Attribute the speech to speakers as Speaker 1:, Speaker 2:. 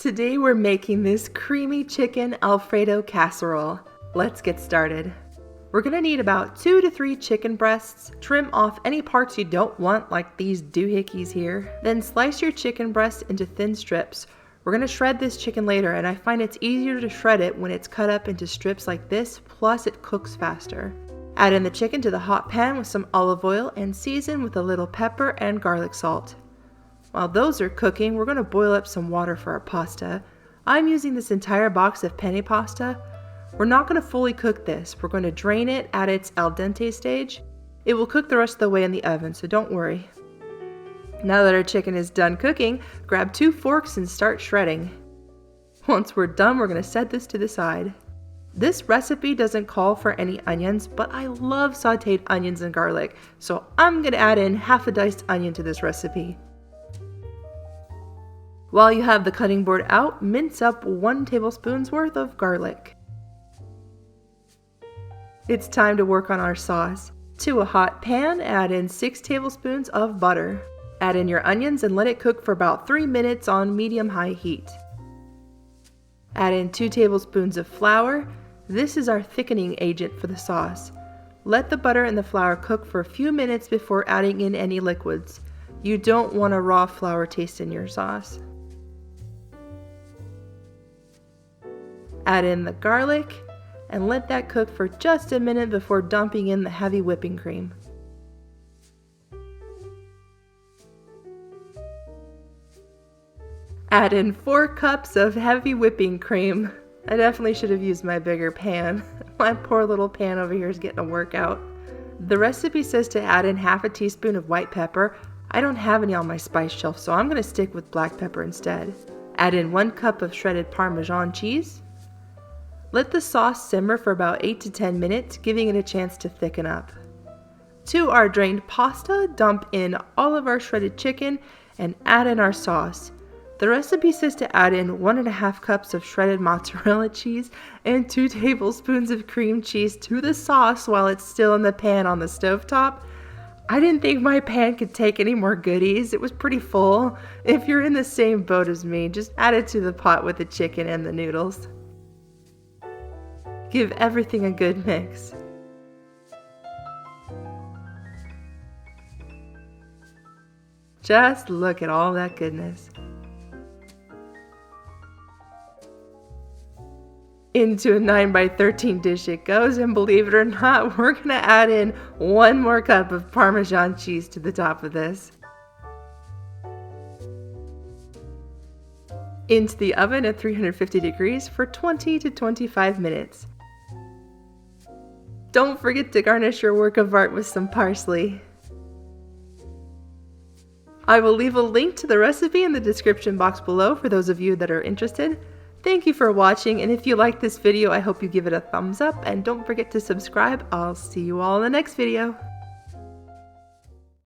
Speaker 1: Today we're making this creamy chicken Alfredo casserole. Let's get started. We're gonna need about 2 to 3 chicken breasts. Trim off any parts you don't want, like these doohickeys here. Then slice your chicken breast into thin strips. We're gonna shred this chicken later, and I find it's easier to shred it when it's cut up into strips like this, plus it cooks faster. Add in the chicken to the hot pan with some olive oil and season with a little pepper and garlic salt. While those are cooking, we're going to boil up some water for our pasta. I'm using this entire box of penne pasta. We're not going to fully cook this. We're going to drain it at its al dente stage. It will cook the rest of the way in the oven, so don't worry. Now that our chicken is done cooking, grab 2 forks and start shredding. Once we're done, we're going to set this to the side. This recipe doesn't call for any onions, but I love sauteed onions and garlic, so I'm going to add in half a diced onion to this recipe. While you have the cutting board out, mince up 1 tablespoon's worth of garlic. It's time to work on our sauce. To a hot pan, add in 6 tablespoons of butter. Add in your onions and let it cook for about 3 minutes on medium-high heat. Add in 2 tablespoons of flour. This is our thickening agent for the sauce. Let the butter and the flour cook for a few minutes before adding in any liquids. You don't want a raw flour taste in your sauce. Add in the garlic and let that cook for just a minute before dumping in the heavy whipping cream. Add in 4 cups of heavy whipping cream. I definitely should have used my bigger pan. My poor little pan over here is getting a workout. The recipe says to add in half a teaspoon of white pepper. I don't have any on my spice shelf, so I'm going to stick with black pepper instead. Add in 1 cup of shredded Parmesan cheese. Let the sauce simmer for about 8 to 10 minutes, giving it a chance to thicken up. To our drained pasta, dump in all of our shredded chicken and add in our sauce. The recipe says to add in 1.5 cups of shredded mozzarella cheese and 2 tablespoons of cream cheese to the sauce while it's still in the pan on the stovetop. I didn't think my pan could take any more goodies. It was pretty full. If you're in the same boat as me, just add it to the pot with the chicken and the noodles. Give everything a good mix. Just look at all that goodness. Into a 9x13 dish it goes, and believe it or not, we're gonna add in 1 more cup of Parmesan cheese to the top of this. Into the oven at 350 degrees for 20 to 25 minutes. Don't forget to garnish your work of art with some parsley. I will leave a link to the recipe in the description box below for those of you that are interested. Thank you for watching, and if you liked this video, I hope you give it a thumbs up, and don't forget to subscribe. I'll see you all in the next video.